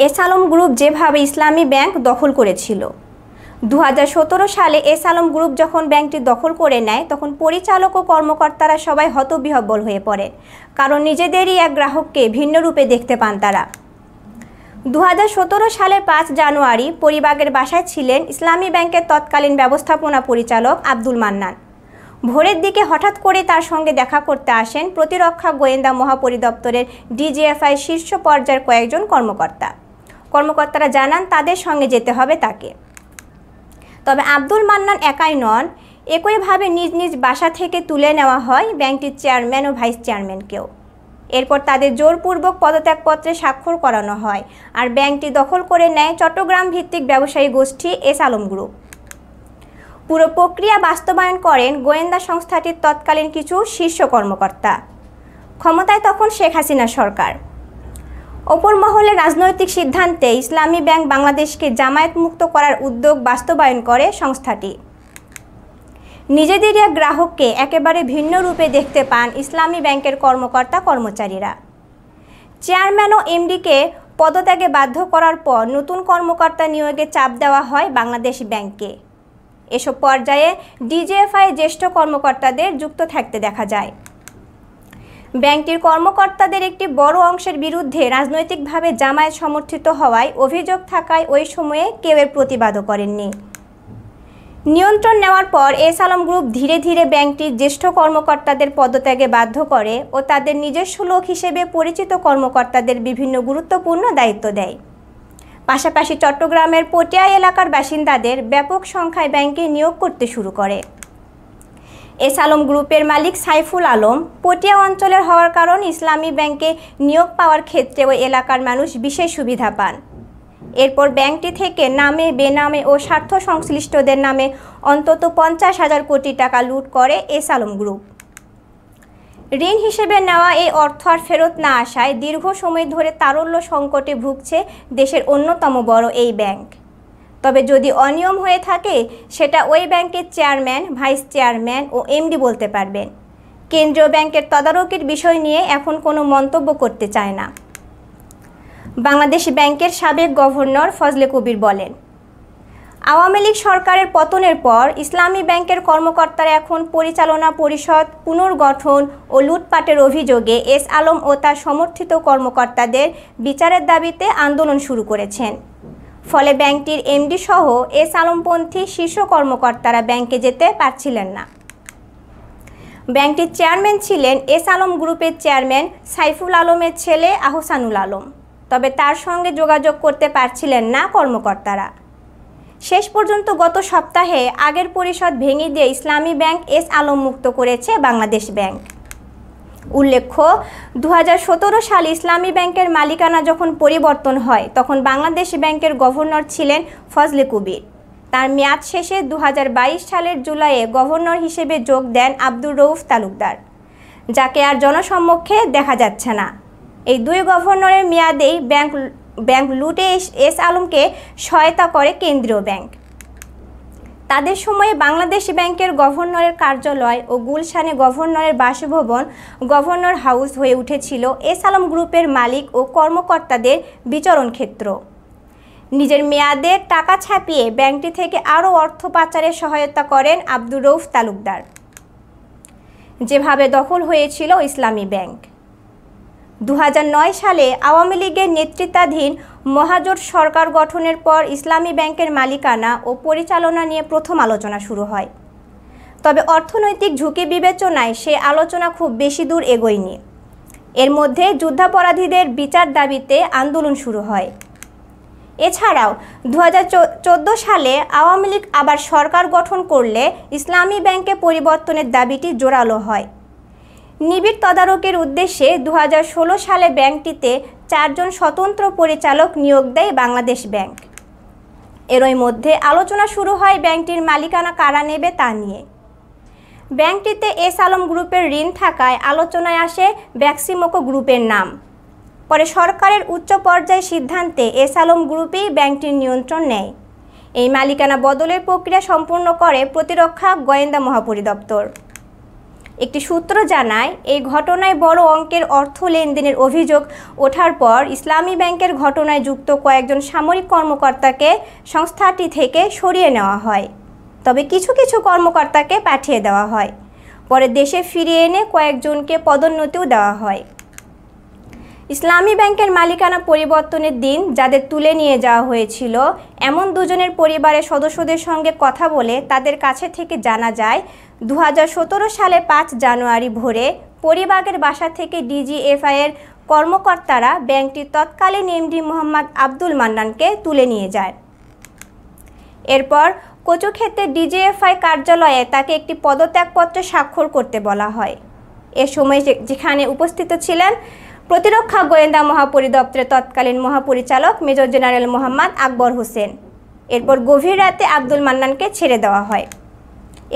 S Alam group যেভাবে ইসলামী bank দখল করেছিল। 2017 সালে এস আলম গ্রুপ যখন ব্যাংকটি দখল করে নেয় তখন পরিচালক ও কর্মকর্তারা সবাই হতবিহ্বল হয়ে পড়ে, কারণ নিজেদেরই এক গ্রাহককে ভিন্ন রূপে দেখতে পান তারা। 2017 সালের 5 জানুয়ারি পরিবাগের বাসায় ছিলেন ইসলামী ব্যাংকের তৎকালীন ব্যবস্থাপনা পরিচালক আব্দুল মান্নান। ভোরের দিকে হঠাৎ করে তার সঙ্গে দেখা করতে আসেন প্রতিরক্ষা গোয়েন্দা মহাপরিদপ্তরের ডিজিএফআই শীর্ষ পর্যায়ের কয়েকজন কর্মকর্তারা জানান তাদের সঙ্গে যেতে হবে তাকে। তবে আব্দুল মান্নান একাই নন, একইভাবে নিজ নিজ বাসা থেকে তুলে নেওয়া হয় ব্যাংকটির চেয়ারম্যান ও ভাইস চেয়ারম্যানকেও। এরপর তাদের জোরপূর্বক পদত্যাগপত্রে স্বাক্ষর করানো হয়, আর ব্যাংকটি দখল করে নেয় চট্টগ্রাম ভিত্তিক ব্যবসায়ী গোষ্ঠী এস আলম গ্রুপ। পুরো প্রক্রিয়া বাস্তবায়ন করেন গোয়েন্দা সংস্থাটির তৎকালীন কিছু শীর্ষ কর্মকর্তা। ক্ষমতায় তখন শেখ হাসিনা সরকার। অপর মহলে রাজনৈতিক সিদ্ধান্তে ইসলামী ব্যাংক বাংলাদেশকে জামায়াত মুক্ত করার উদ্যোগ বাস্তবায়ন করে সংস্থাটি। নিজেদের এক গ্রাহককে একেবারে ভিন্ন রূপে দেখতে পান ইসলামী ব্যাংকের কর্মকর্তা-কর্মচারীরা। চেয়ারম্যান ও এমডিকে পদত্যাগে বাধ্য করার পর নতুন কর্মকর্তা নিয়োগে চাপ দেওয়া হয় বাংলাদেশ ব্যাংককে। এসব পর্যায়ে ডিজিএফআই জ্যেষ্ঠ কর্মকর্তাদের যুক্ত থাকতে দেখা যায়। ব্যাংকটির কর্মকর্তাদের একটি বড় অংশের বিরুদ্ধে রাজনৈতিকভাবে জামায়াত সমর্থিত হওয়ায় অভিযোগ থাকায় ওই সময়ে কেউ এর প্রতিবাদও করেননি। নিয়ন্ত্রণ নেওয়ার পর এস আলম গ্রুপ ধীরে ধীরে ব্যাংকটির জ্যেষ্ঠ কর্মকর্তাদের পদত্যাগে বাধ্য করে ও তাদের নিজস্ব লোক হিসেবে পরিচিত কর্মকর্তাদের বিভিন্ন গুরুত্বপূর্ণ দায়িত্ব দেয়। পাশাপাশি চট্টগ্রামের পটিয়া এলাকার বাসিন্দাদের ব্যাপক সংখ্যায় ব্যাংকে নিয়োগ করতে শুরু করে। এস আলম গ্রুপের মালিক সাইফুল আলম পটিয়া অঞ্চলের হওয়ার কারণে ইসলামী ব্যাংকে নিয়োগ পাওয়ার ক্ষেত্রে ওই এলাকার মানুষ বিশেষ সুবিধা পান। এরপর ব্যাংকটি থেকে নামে বেনামে ও স্বার্থ সংশ্লিষ্টদের নামে অন্তত 50,000 কোটি টাকা লুট করে এস আলম গ্রুপ। ঋণ হিসেবে নেওয়া এই অর্থ আর ফেরত না আসায় দীর্ঘ সময় ধরে তারল্য সংকটে ভুগছে দেশের অন্যতম বড় এই ব্যাংক। তবে যদি অনিয়ম হয়ে থাকে সেটা ওই ব্যাংকের চেয়ারম্যান, ভাইস চেয়ারম্যান ও এমডি বলতে পারবেন। কেন্দ্রীয় ব্যাংকের তদারকির বিষয় নিয়ে এখন কোনো মন্তব্য করতে চায় না। বাংলাদেশ ব্যাংকের সাবেক গভর্নর ফজলে কবির বলেন, আওয়ামী লীগ সরকারের পতনের পর ইসলামী ব্যাংকের কর্মকর্তারা এখন পরিচালনা পরিষদ পুনর্গঠন ও লুটপাটের অভিযোগে এস আলম ও তার সমর্থিত কর্মকর্তাদের বিচারের দাবিতে আন্দোলন শুরু করেছেন। ফলে ব্যাংকটির এমডি সহ এস আলমপন্থী শীর্ষ কর্মকর্তারা ব্যাংকে যেতে পারছিলেন না। ব্যাংকটির চেয়ারম্যান ছিলেন এস আলম গ্রুপের চেয়ারম্যান সাইফুল আলমের ছেলে আহসানুল আলম, তবে তার সঙ্গে যোগাযোগ করতে পারছিলেন না কর্মকর্তারা। শেষ পর্যন্ত গত সপ্তাহে আগের পরিষদ ভেঙে দিয়ে ইসলামী ব্যাংক এস আলম মুক্ত করেছে বাংলাদেশ ব্যাংক। উল্লেখ্য, 2017 সালে ইসলামী ব্যাংকের মালিকানা যখন পরিবর্তন হয় তখন বাংলাদেশ ব্যাংকের গভর্নর ছিলেন ফজলে কবির। তার মেয়াদ শেষে 2022 সালের জুলাইয়ে গভর্নর হিসেবে যোগ দেন আব্দুর রউফ তালুকদার, যাকে আর জনসম্মুখে দেখা যাচ্ছে না। এই দুই গভর্নরের মেয়াদেই ব্যাংক লুটে এস আলমকে সহায়তা করে কেন্দ্রীয় ব্যাংক। তাদের সময়ে বাংলাদেশ ব্যাংকের গভর্নরের কার্যালয় ও গুলশানে গভর্নরের বাসভবন গভর্নর হাউস হয়ে উঠেছিল এস আলম গ্রুপের মালিক ও কর্মকর্তাদের বিচরণ ক্ষেত্র। নিজের মেয়াদে টাকা ছাপিয়ে ব্যাংকটি থেকে আরও অর্থ পাচারের সহায়তা করেন আব্দুর রউফ তালুকদার। যেভাবে দখল হয়েছিল ইসলামী ব্যাংক। 2009 সালে আওয়ামী লীগের নেতৃত্বাধীন মহাজোট সরকার গঠনের পর ইসলামী ব্যাংকের মালিকানা ও পরিচালনা নিয়ে প্রথম আলোচনা শুরু হয়। তবে অর্থনৈতিক ঝুঁকি বিবেচনায় সে আলোচনা খুব বেশি দূর এগোয়নি। এর মধ্যে যুদ্ধাপরাধীদের বিচার দাবিতে আন্দোলন শুরু হয়। এছাড়াও 2014 সালে আওয়ামী লীগ আবার সরকার গঠন করলে ইসলামী ব্যাংকে পরিবর্তনের দাবিটি জোরালো হয়। নিবিড় তদারকির উদ্দেশ্যে 2016 সালে ব্যাংকটিতে 4 জন স্বতন্ত্র পরিচালক নিয়োগ দেয় বাংলাদেশ ব্যাংক। এরই মধ্যে আলোচনা শুরু হয় ব্যাংকটির মালিকানা কারা নেবে তা নিয়ে। ব্যাংকটিতে এস আলম গ্রুপের ঋণ থাকায় আলোচনায় আসে ব্যাক্সিমোকো গ্রুপের নাম। পরে সরকারের উচ্চ পর্যায়ের সিদ্ধান্তে এস আলম গ্রুপই ব্যাংকটির নিয়ন্ত্রণ নেয়। এই মালিকানা বদলের প্রক্রিয়া সম্পূর্ণ করে প্রতিরক্ষা গোয়েন্দা মহাপরিদপ্তর। একটি সূত্র জানায়, এই ঘটনায় বড় অঙ্কের অর্থ লেনদেনের অভিযোগ ওঠার পর ইসলামী ব্যাংকের ঘটনায় যুক্ত কয়েকজন সামরিক কর্মকর্তাকে সংস্থাটি থেকে সরিয়ে নেওয়া হয়। তবে কিছু কিছু কর্মকর্তাকে পাঠিয়ে দেওয়া হয়। পরে দেশে ফিরিয়ে এনে কয়েকজনকে পদোন্নতিও দেওয়া হয়। ইসলামী ব্যাংকের মালিকানা পরিবর্তনের দিন যাদের তুলে নিয়ে যাওয়া হয়েছিল, এমন দুজনের পরিবারের সদস্যদের সঙ্গে কথা বলে তাদের কাছে থেকে জানা যায়, 2017 সালে 5 জানুয়ারি ভোরে পরিবাগের বাসা থেকে ডিজিএফআই-এর কর্মকর্তারা ব্যাংকটির তৎকালীন এমডি মোহাম্মদ আব্দুল মান্নানকে তুলে নিয়ে যায়। এরপর কচুক্ষেত্রের ডিজিএফআই কার্যালয়ে তাকে একটি পদত্যাগপত্রে স্বাক্ষর করতে বলা হয়। এ সময় যেখানে উপস্থিত ছিলেন প্রতিরক্ষা গোয়েন্দা মহাপরিদপ্তরের তৎকালীন মহাপরিচালক মেজর জেনারেল মোহাম্মদ আকবর হোসেন। এরপর গভীর রাতে আব্দুল মান্নানকে ছেড়ে দেওয়া হয়।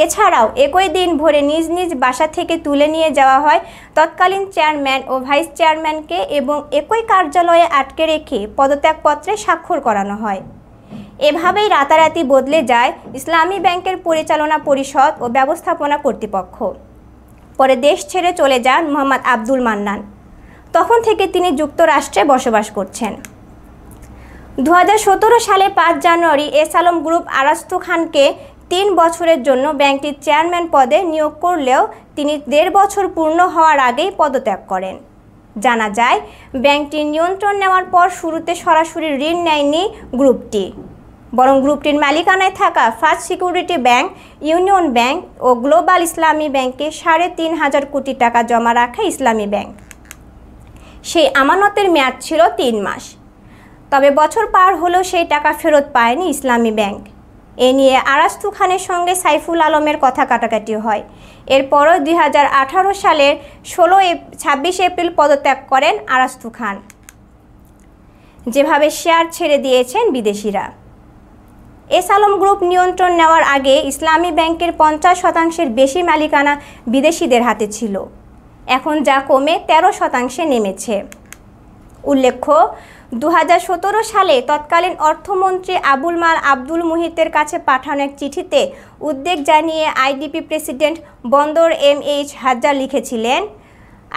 এছাড়াও একই দিন ভোরে নিজ নিজ বাসা থেকে তুলে নিয়ে যাওয়া হয় তৎকালীন চেয়ারম্যান ও ভাইস চেয়ারম্যানকে এবং একই কার্যালয়ে আটকে রেখে পদত্যাগপত্রে স্বাক্ষর করানো হয়। এভাবেই রাতারাতি বদলে যায় ইসলামী ব্যাংকের পরিচালনা পরিষদ ও ব্যবস্থাপনা কর্তৃপক্ষ। পরে দেশ ছেড়ে চলে যান মোহাম্মদ আব্দুল মান্নান। তখন থেকে তিনি যুক্তরাষ্ট্রে বসবাস করছেন। 2017 সালে 5 জানুয়ারি এস আলম গ্রুপ আরাস্তু খানকে 3 বছরের জন্য ব্যাংকটির চেয়ারম্যান পদে নিয়োগ করলেও তিনি 1.5 বছর পূর্ণ হওয়ার আগেই পদত্যাগ করেন। জানা যায়, ব্যাংকটির নিয়ন্ত্রণ নেওয়ার পর শুরুতে সরাসরি ঋণ নেয়নি গ্রুপটি, বরং গ্রুপটির মালিকানায় থাকা first security bank, union bank ও গ্লোবাল ইসলামী ব্যাংকে 3.5 কোটি টাকা জমা রাখে ইসলামী ব্যাংক। সেই আমানতের মেয়াদ ছিল 3 মাস। তবে বছর পার হলেও সেই টাকা ফেরত পায়নি ইসলামী ব্যাংক। এ নিয়ে আরাস্তু খানের সঙ্গে সাইফুল আলমের কথা কাটাকাটি হয়। এরপরও 2018 সালের 26 এপ্রিল পদত্যাগ করেন আরাস্তু খান। যেভাবে শেয়ার ছেড়ে দিয়েছেন বিদেশিরা। এস আলম গ্রুপ নিয়ন্ত্রণ নেওয়ার আগে ইসলামী ব্যাংকের 50% বেশি মালিকানা বিদেশিদের হাতে ছিল। এখন যা কমে 13% নেমেছে। উল্লেখ্য, 2017 সালে তৎকালীন অর্থমন্ত্রী আবুল মাল আব্দুল মুহিতের কাছে পাঠানো এক চিঠিতে উদ্বেগ জানিয়ে আইডিবি প্রেসিডেন্ট বন্দর MH হাজ্জার লিখেছিলেন,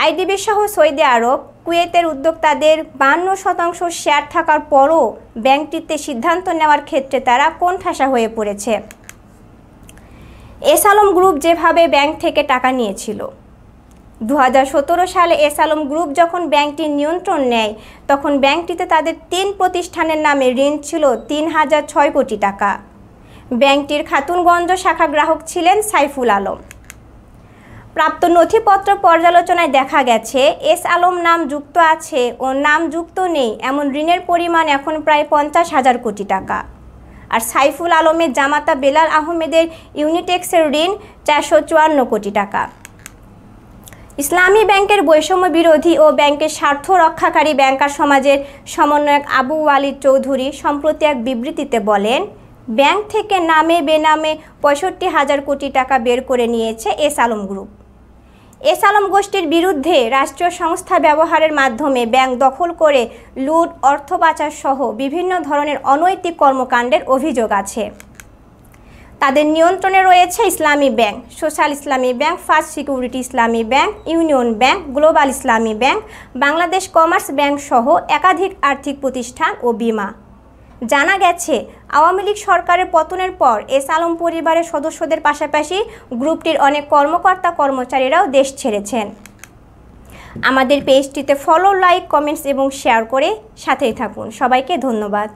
আইডিবি সহ সৌদি আরব, কুয়েতের উদ্যোক্তাদের 52% শেয়ার থাকার পরও ব্যাংকটিতে সিদ্ধান্ত নেওয়ার ক্ষেত্রে তারা কোণঠাসা হয়ে পড়েছে। এস আলম গ্রুপ যেভাবে ব্যাংক থেকে টাকা নিয়েছিল, 2017 সালে এস আলম গ্রুপ যখন ব্যাংকটির নিয়ন্ত্রণ নেয়, তখন ব্যাংকটিতে তাদের 3 প্রতিষ্ঠানের নামে ঋণ ছিল 3006 কোটি টাকা। ব্যাংকটির খাতুনগঞ্জ শাখা গ্রাহক ছিলেন সাইফুল আলম। প্রাপ্ত নথিপত্র পর্যালোচনায় দেখা গেছে, এস আলম নাম যুক্ত আছে ও নাম যুক্ত নেই এমন ঋণের পরিমাণ এখন প্রায় 50,000 কোটি টাকা। আর সাইফুল আলমের জামাতা বেলাল আহমেদের ইউনিটেক্সের ঋণ 454 কোটি টাকা। ইসলামী ব্যাংকের বৈষম্য বিরোধী ও ব্যাংকের স্বার্থ রক্ষাকারী ব্যাংকার সমাজের সমন্বয়ক আবু ওয়ালিদ চৌধুরী সম্প্রতি এক বিবৃতিতে বলেন, ব্যাংক থেকে নামে বেনামে 65,000 কোটি টাকা বের করে নিয়েছে S Alam group. S Alam গোষ্ঠীর বিরুদ্ধে রাষ্ট্রীয় সংস্থা ব্যবহারের মাধ্যমে ব্যাংক দখল করে লুট, অর্থ পাচার সহ বিভিন্ন ধরনের অনৈতিক কর্মকাণ্ডের অভিযোগ আছে। তাদের নিয়ন্ত্রণে রয়েছে ইসলামী ব্যাংক, সোশ্যাল ইসলামী ব্যাংক, ফার্স্ট সিকিউরিটি ইসলামী ব্যাংক, ইউনিয়ন ব্যাংক, গ্লোবাল ইসলামী ব্যাংক, বাংলাদেশ কমার্স ব্যাংক সহ একাধিক আর্থিক প্রতিষ্ঠান ও বীমা। জানা গেছে, আওয়ামী লীগ সরকারের পতনের পর এস আলম পরিবারের সদস্যদের পাশাপাশি গ্রুপটির অনেক কর্মকর্তা কর্মচারীরাও দেশ ছেড়েছেন। আমাদের পেজটিতে ফলো, লাইক, কমেন্টস এবং শেয়ার করে সাথেই থাকুন। সবাইকে ধন্যবাদ।